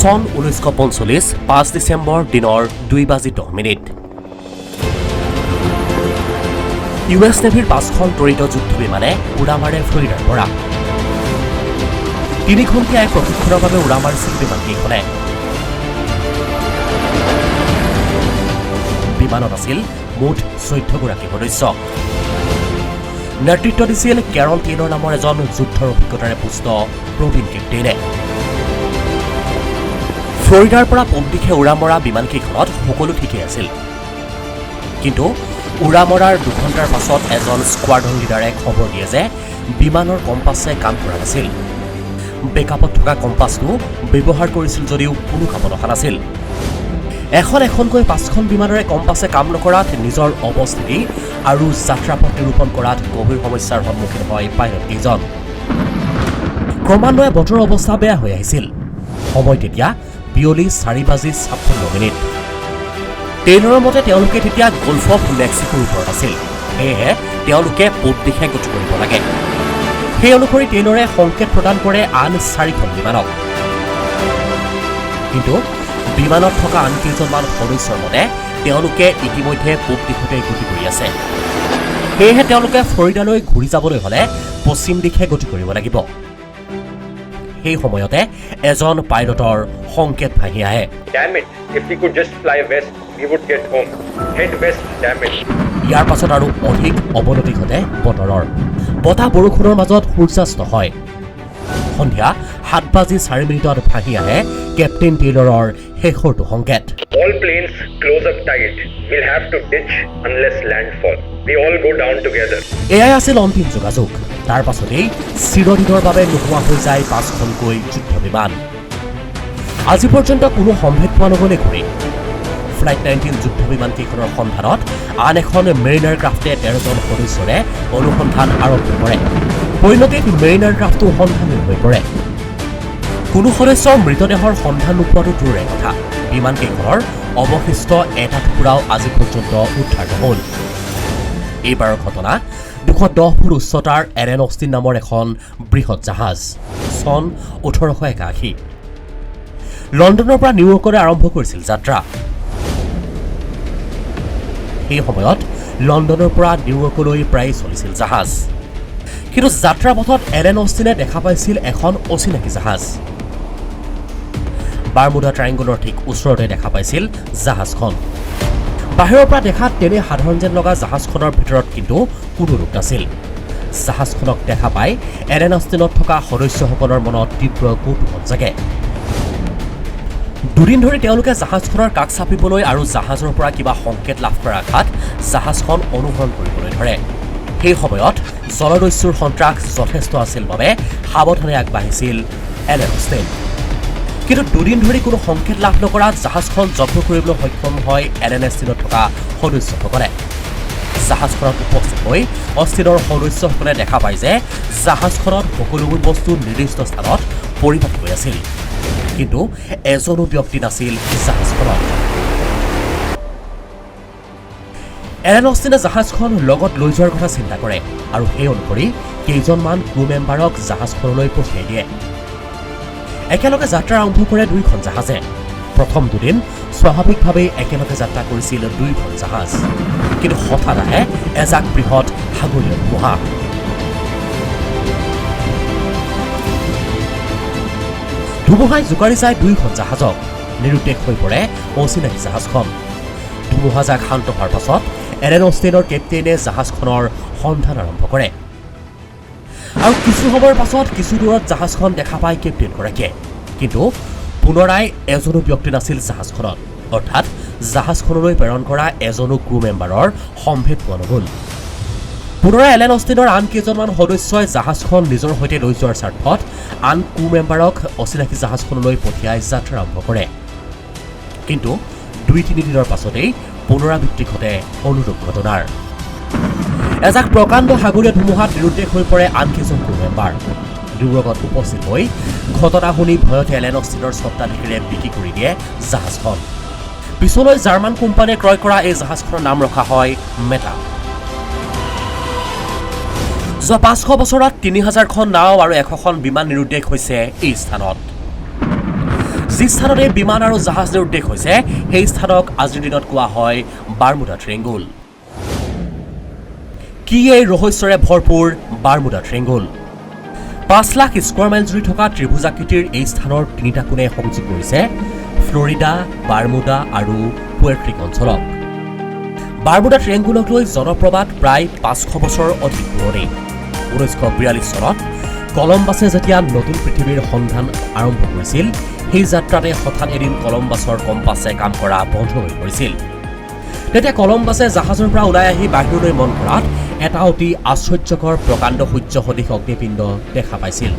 চন 1945 5 ডিচেম্বৰ দিনৰ 2:10। US নেভিৰ 5খন ত্বৰিত যুদ্ধ বিমানে উৰা মাৰে ফ্লৰিডাৰ পৰা। 3 ঘণ্টীয়া এক প্ৰশিক্ষণৰ বাবে উৰা মাৰিছিল বিমানকেইখনে। বিমানত আছিল মুঠ 14 গৰাকী সদস্য। নেতৃত্ব দিছিল কেৰল টেইলৰ নামৰ এজন যুদ্ধৰ অভিজ্ঞতাৰে পুষ্ট প্ৰবীণ কেপ্টেইনে। ফ্লৰিডাৰ পৰা পূব দিশে উৰা মৰা বিমানকেইখনত সকলো ঠিকেই আছিল, কিন্তু উৰা মৰাৰ 2 ঘণ্টাৰ পাছত এজন স্কোৱাড্ৰন লিডাৰে খবৰ দিয়ে যে বিমানৰ কম্পাছে কাম কৰা নাছিল। বেকআপত থকা কম্পাছটো ব্যৱহাৰ কৰিছিল যদিও কোনো কামত অহা নাছিল। এখনকৈ 5খন বিমানৰে কম্পাছে কাম নকৰাত নিজৰ অৱস্থিতি আৰু যাত্ৰাপথ নিৰূপণ কৰাত গভীৰ সমস্যাৰ সন্মুখীন হয় পাইলটকেইজন। ক্ৰমান্বয়ে বতৰৰ অৱস্থা বেয়া হৈ আহিছিল। সময় তেতিয়া বিয়লি 4:56। টেইলৰৰ মতে তেওঁলোকে তেতিয়া গল্ফ অফ মেক্সিকোৰ ওপৰত আছিল, সেয়েহে তেওঁলোকে পূব দিশে গতি কৰিব লাগে। সেই অনুসৰি টেইলৰে সংকেত প্ৰদান কৰে আন 4খন বিমানক। কিন্তু বিমানত থকা আন কেইজনমান সদস্যৰ মতে তেওঁলোকে ইতিমধ্যে পূব দিশতে গতি কৰি আছে, সেয়েহে তেওঁলোকে ফ্লৰিডালৈ ঘূৰি যাবলৈ হ'লে পশ্চিম দিশে গতি কৰিব লাগিব। সেই সময়তে এজন পাইলটৰ সংকেত ভাহি আহে। ইয়াৰ পাছত আৰু অধিক অৱনতি ঘটে বতৰৰ। বতাহ বৰষুণৰ মাজত সূৰ্যাস্ত হয়। সন্ধিয়া 7:04 ভাহি আহে কেপ্টেইন টেইলৰৰ শেষৰটো সংকেত। All planes close up tight. We'll have to ditch unless landfall. We all go down together. এয়াই আছিল অন্তিম যোগাযোগ। তাৰ পাছতেই চিৰদিনৰ বাবে নোহোৱা হৈ যায় 5খনকৈ যুদ্ধ বিমান। আজি পৰ্যন্ত কোনো সম্ভেদ পোৱা নগ'লে ঘূৰি। ফ্লাইট 19 যুদ্ধ বিমানকেইখনৰ সন্ধানত আন এখন মেৰিনাৰ ক্ৰাফ্টে 13জন সদস্যৰে অনুসন্ধান আৰম্ভ কৰে। পৰিণতিত মেৰিনাৰ ক্ৰাফ্টটো সন্ধানহীন হৈ পৰে। কোনো সদস্যৰ মৃতদেহৰ সন্ধান নোপোৱাটো দূৰৰে কথা, বিমানকেইখনৰ অৱশিষ্ট এটা টুকুৰাও আজি পৰ্যন্ত উদ্ধাৰ নহ'ল। এইবাৰৰ ঘটনা 210 ফুট উচ্চতাৰ এৰেন অষ্টিন নামৰ এখন বৃহৎ জাহাজ। চন 1881। লণ্ডনৰ পৰা নিউয়ৰ্কলৈ আৰম্ভ কৰিছিল যাত্ৰা। সেই সময়ত লণ্ডনৰ পৰা নিউয়ৰ্কলৈ প্ৰায় চলিছিল জাহাজ, কিন্তু যাত্ৰাৰ পথত এৰেন অষ্টিনে দেখা পাইছিল এখন অচিনাকি জাহাজ। বাৰমুডা ট্ৰায়েংগলৰ ঠিক ওচৰতে দেখা পাইছিল জাহাজখন। বাহিৰৰ পৰা দেখাত তেনে সাধাৰণ যেন লগা জাহাজখনৰ ভিতৰত কিন্তু কোনো লোক নাছিল। জাহাজখনক দেখা পাই এৰেন অষ্টিনত থকা সদস্যসকলৰ মনত তীব্ৰ কৌতুহল জাগে। দুদিন ধৰি তেওঁলোকে জাহাজখনৰ কাষ চাপিবলৈ আৰু জাহাজৰ পৰা কিবা সংকেত লাভ কৰাৰ আশাত জাহাজখন অনুসৰণ কৰিবলৈ ধৰে। সেই সময়ত জলদস্যুৰ সন্ত্ৰাস যথেষ্ট আছিল বাবে সাৱধানে আগবাঢ়িছিল এৰেন অষ্টিন। কিন্তু দুদিন ধৰি কোনো সংকেত লাভ নকৰাত জাহাজখন জব্দ কৰিবলৈ সক্ষম হয় এৰেন অষ্টিনত থকা সদস্যসকলে। জাহাজখনত উপস্থিত হৈ অষ্টিনৰ সদস্যসকলে দেখা পায় যে জাহাজখনত সকলোবোৰ বস্তু নিৰ্দিষ্ট স্থানত পৰিপাটি হৈ আছিল, কিন্তু এজনো ব্যক্তি নাছিল জাহাজখনত। এৰেন অষ্টিনে জাহাজখন লগত লৈ যোৱাৰ কথা চিন্তা কৰে আৰু সেই অনুসৰি কেইজনমান ক্ৰু মেম্বাৰক জাহাজখনলৈ পঠিয়াই দিয়ে। একেলগে যাত্ৰা আৰম্ভ কৰে 2খন জাহাজে। প্ৰথম দুদিন স্বাভাৱিকভাৱেই একেলগে যাত্ৰা কৰিছিল 2খন জাহাজ, কিন্তু হঠাৎ আহে এজাক বৃহৎ সাগৰীয় ধুমুহা। ধুমুহাই জোকাৰি যায় 2খন জাহাজক। নিৰুদ্দেশ হৈ পৰে অচিনাকি জাহাজখন। ধুমুহাজাক শান্ত হোৱাৰ পাছত এৰেন অষ্টিনৰ কেপ্টেইনে জাহাজখনৰ সন্ধান আৰম্ভ কৰে আৰু কিছু সময়ৰ পাছত কিছু দূৰত জাহাজখন দেখা পায় কেপ্টেইনগৰাকীয়ে, কিন্তু পুনৰাই এজনো ব্যক্তি নাছিল জাহাজখনত, অৰ্থাৎ জাহাজখনলৈ প্ৰেৰণ কৰা এজনো ক্ৰু মেম্বাৰৰ সম্ভেদ পোৱা নগ'ল। পুনৰাই এৰেন অষ্টিনৰ আন কেইজনমান সদস্যই জাহাজখন নিজৰ সৈতে লৈ যোৱাৰ স্বাৰ্থত আন ক্ৰু মেম্বাৰক অচিনাকি জাহাজখনলৈ পঠিয়াই যাত্ৰা আৰম্ভ কৰে, কিন্তু 2-3 দিনৰ পাছতেই পুনৰাবৃত্তি ঘটে অনুৰূপ ঘটনাৰ। এজাক প্ৰকাণ্ড সাগৰীয় ধুমুহাত নিৰুদ্দেশ হৈ পৰে আন কেইজন ক্ৰু মেম্বাৰ। নিউয়ৰ্কত উপস্থিত হৈ ঘটনা শুনি ভয়তে এৰেন অষ্টিনৰ স্বত্বাধিকাৰীয়ে বিক্ৰী কৰি দিয়ে জাহাজখন। পিছলৈ জাৰ্মান কোম্পানীয়ে ক্ৰয় কৰা এই জাহাজখনৰ নাম ৰখা হয় মেটা। যোৱা 500 বছৰত 3000খন নাও আৰু 100খন বিমান নিৰুদ্দেশ হৈছে এই স্থানত। যি স্থানত এই বিমান আৰু জাহাজ নিৰুদ্দেশ হৈছে সেই স্থানক আজিৰ দিনত কোৱা হয় বাৰমুডা ট্ৰেংগুল। কি এই ৰহস্যৰে ভৰপূৰ বাৰমুডা ট্ৰেংগুল? 5 লাখ স্কোৱাৰ মাইল জুৰি থকা ত্ৰিভুজাকৃতিৰ এই স্থানৰ তিনিটা কোণে সংযোগ কৰিছে ফ্লৰিডা, বাৰমুডা আৰু পুৱেৰ্ট্ৰিক অঞ্চলক। বাৰমুডা ট্ৰেংগুলক লৈ জনপ্ৰবাদ প্ৰায় 500 বছৰ অধিক পুৰণি। 1942 চনত কলম্বাছে যেতিয়া নতুন পৃথিৱীৰ সন্ধান আৰম্ভ কৰিছিল, সেই যাত্ৰাতে হঠাৎ এদিন কলম্বাছৰ কম্পাছে কাম কৰা বন্ধ হৈ পৰিছিল। তেতিয়া কলম্বাছে জাহাজৰ পৰা ওলাই আহি বাহিৰলৈ মন কৰাত এটা অতি আশ্চৰ্যকৰ প্ৰকাণ্ড সূৰ্য সদৃশ অগ্নিপিণ্ড দেখা পাইছিল।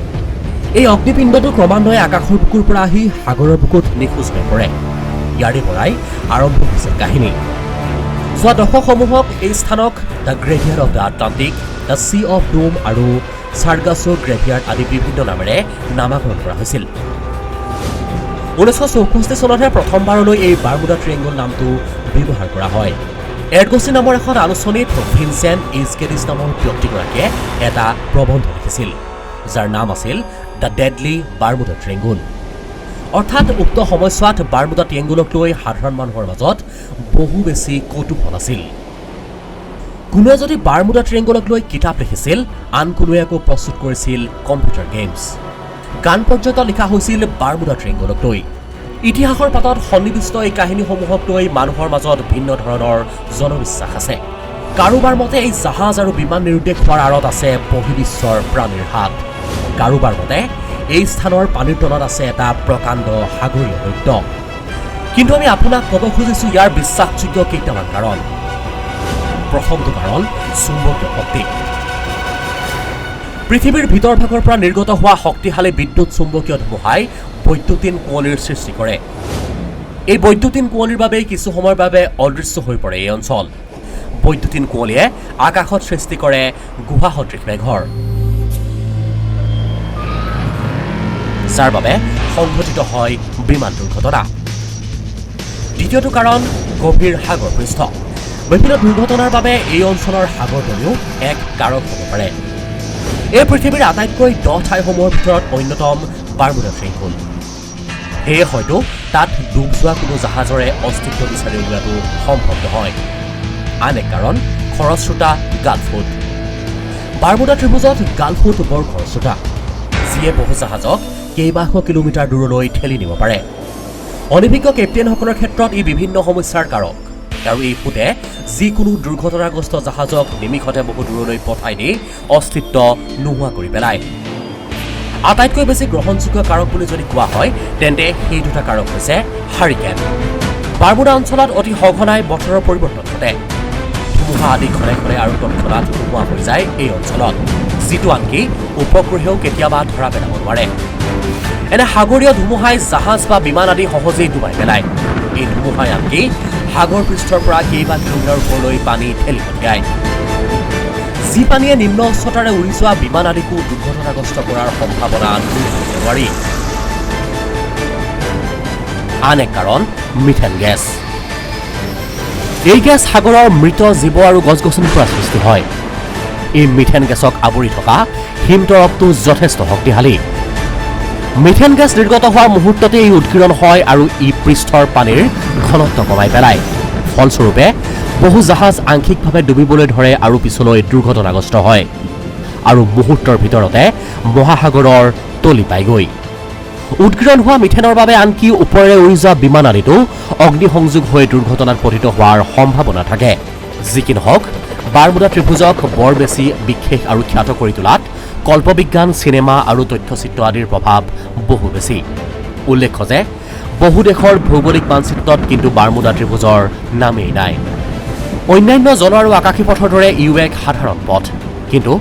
এই অগ্নিপিণ্ডটো ক্ৰমান্বয়ে আকাশৰ বুকুৰ পৰা আহি সাগৰৰ বুকুত নিখোজ হৈ পৰে। ইয়াৰে পৰাই আৰম্ভ হৈছিল কাহিনী। যোৱা দশকসমূহক এই স্থানক the graveyard of the Atlantic, the sea of doom আৰু চাৰ্গাছো গ্ৰেভিয়াৰ্ড আদি বিভিন্ন নামেৰে নামাকৰণ কৰা হৈছিল। 1964 চনতহে প্ৰথমবাৰলৈ এই বাৰমুডা ট্ৰেংগুল নামটো ব্যৱহাৰ কৰা হয়। এডগছি নামৰ এখন আলোচনীত ভিনচেণ্ট এইচ কেডিছ নামৰ ব্যক্তিগৰাকীয়ে এটা প্ৰবন্ধ লিখিছিল, যাৰ নাম আছিল দ্য ডেডলি বাৰমুডা ট্ৰেংগুল। অৰ্থাৎ উক্ত সময়ছোৱাত বাৰমুডা ট্ৰেংগুলক লৈ সাধাৰণ মানুহৰ মাজত বহু বেছি কৌতূহল আছিল। কোনোৱে যদি বাৰমুডা ট্ৰেংগুলক লৈ কিতাপ লিখিছিল, আন কোনোৱে আকৌ প্ৰস্তুত কৰিছিল কম্পিউটাৰ গেমছ। গান পৰ্যন্ত লিখা হৈছিল বাৰমুডা ট্ৰেংগুলক লৈ। ইতিহাসৰ পাতত সন্নিৱিষ্ট এই কাহিনীসমূহক লৈ মানুহৰ মাজত ভিন্ন ধৰণৰ জনবিশ্বাস আছে। কাৰোবাৰ মতে এই জাহাজ আৰু বিমান নিৰুদ্দেশ হোৱাৰ আঁৰত আছে বহিৰ্বিশ্বৰ প্ৰাণীৰ হাত। কাৰোবাৰ মতে এই স্থানৰ পানীৰ তলত আছে এটা প্ৰকাণ্ড সাগৰীয় দৈত্য। কিন্তু আমি আপোনাক ক'ব খুজিছোঁ ইয়াৰ বিশ্বাসযোগ্য কেইটামান কাৰণ। প্ৰথমটো কাৰণ চুম্বকীয় শক্তি। পৃথিৱীৰ ভিতৰ ভাগৰ পৰা নিৰ্গত হোৱা শক্তিশালী বিদ্যুৎ চুম্বকীয় ধুমুহাই বৈদ্যুতিন কুঁৱলীৰ সৃষ্টি কৰে। এই বৈদ্যুতিন কুঁৱলীৰ বাবেই কিছু সময়ৰ বাবে অদৃশ্য হৈ পৰে এই অঞ্চল। বৈদ্যুতিন কুঁৱলীয়ে আকাশত সৃষ্টি কৰে গুহা সদৃশ মেঘৰ, যাৰ বাবে সংঘটিত হয় বিমান দুৰ্ঘটনা। দ্বিতীয়টো কাৰণ গভীৰ সাগৰ পৃষ্ঠ। বিভিন্ন দুৰ্ঘটনাৰ বাবে এই অঞ্চলৰ সাগৰ তলিও এক কাৰক হ'ব পাৰে। এই পৃথিৱীৰ আটাইতকৈ দ ঠাইসমূহৰ ভিতৰত অন্যতম বাৰমুডা ট্ৰেংগুল। সেয়ে হয়তো তাত ডুব যোৱা কোনো জাহাজৰে অস্তিত্ব বিচাৰি উলিওৱাটো সম্ভৱ নহয়। আন এক কাৰণ খৰস্ৰোতা গালফুট। বাৰমুডা ত্ৰিভুজত গালফুট বৰ খৰস্ৰোতা, যিয়ে বহু জাহাজক কেইবাশ কিলোমিটাৰ দূৰলৈ ঠেলি নিব পাৰে। অনভিজ্ঞ কেপ্টেইনসকলৰ ক্ষেত্ৰত ই বিভিন্ন সমস্যাৰ কাৰক, আৰু এই ফুটে যিকোনো দুৰ্ঘটনাগ্ৰস্ত জাহাজক নিমিষতে বহু দূৰলৈ পঠাই দি অস্তিত্ব নোহোৱা কৰি পেলায়। আটাইতকৈ বেছি গ্ৰহণযোগ্য কাৰক বুলি যদি কোৱা হয়, তেন্তে সেই দুটা কাৰক হৈছে হাৰিকেন। বাৰমুডা অঞ্চলত অতি সঘনাই বতৰৰ পৰিৱৰ্তন ঘটে। ধুমুহা আদি ঘনে ঘনে আৰু তৎক্ষণাত নোহোৱা হৈ যায় এই অঞ্চলত, যিটো আনকি উপগ্ৰহেও কেতিয়াবা ধৰা পেলাব নোৱাৰে। এনে সাগৰীয় ধুমুহাই জাহাজ বা বিমান আদি সহজেই ডুবাই পেলায়। এই ধুমুহাই আনকি সাগৰ পৃষ্ঠৰ পৰা কেইবা কিলোমিটাৰ ওপৰলৈ পানী ঠেলি পঠিয়ায়। যি পানীয়ে নিম্ন উচ্চতাৰে উৰি যোৱা বিমান আদিকো দুৰ্ঘটনাগ্ৰস্ত কৰাৰ সম্ভাৱনা দূৰ কৰিব নোৱাৰি। আন এক কাৰণ মিথেন গেছ। এই গেছ সাগৰৰ মৃত জীৱ আৰু গছ গছনিৰ পৰা সৃষ্টি হয়। এই মিথেন গেছক আৱৰি থকা হিমতৰপটো যথেষ্ট শক্তিশালী। মিথেন গেছ নিৰ্গত হোৱাৰ মুহূৰ্ততে এই উৎকীৰণ হয় আৰু ই পৃষ্ঠৰ পানীৰ ঘনত্ব কমাই পেলায়। ফলস্বৰূপে বহু জাহাজ আংশিকভাৱে ডুবিবলৈ ধৰে আৰু পিছলৈ দুৰ্ঘটনাগ্ৰস্ত হয়, আৰু মুহূৰ্তৰ ভিতৰতে মহাসাগৰৰ তলি পায়গৈ। উৎকীৰণ হোৱা মিথেনৰ বাবে আনকি ওপৰেৰে উৰি যোৱা বিমান আদিতো অগ্নিসংযোগ হৈ দুৰ্ঘটনাত পতিত হোৱাৰ সম্ভাৱনা থাকে। যি কি নহওক, বাৰমুডা ত্ৰিভুজক বৰ বেছি বিশেষ আৰু খ্যাত কৰি তোলাত কল্পবিজ্ঞান, চিনেমা আৰু তথ্যচিত্ৰ আদিৰ প্ৰভাৱ বহু বেছি। উল্লেখ্য যে বহু দেশৰ ভৌগোলিক মানচিত্ৰত কিন্তু বাৰমুডা ত্ৰিভুজৰ নামেই নাই। অন্যান্য জল আৰু আকাশী পথৰ দৰে ইও এক সাধাৰণ পথ, কিন্তু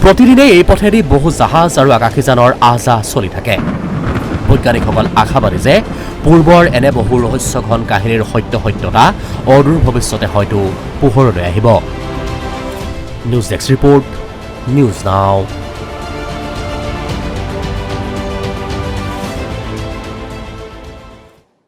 প্ৰতিদিনেই এই পথেদি বহু জাহাজ আৰু আকাশীযানৰ আহ যাহ চলি থাকে। বৈজ্ঞানিকসকল আশাবাদী যে পূৰ্বৰ এনে বহু ৰহস্যঘন কাহিনীৰ সত্যতা অদূৰ ভৱিষ্যতে হয়তো পোহৰলৈ আহিব। News desk report, news now.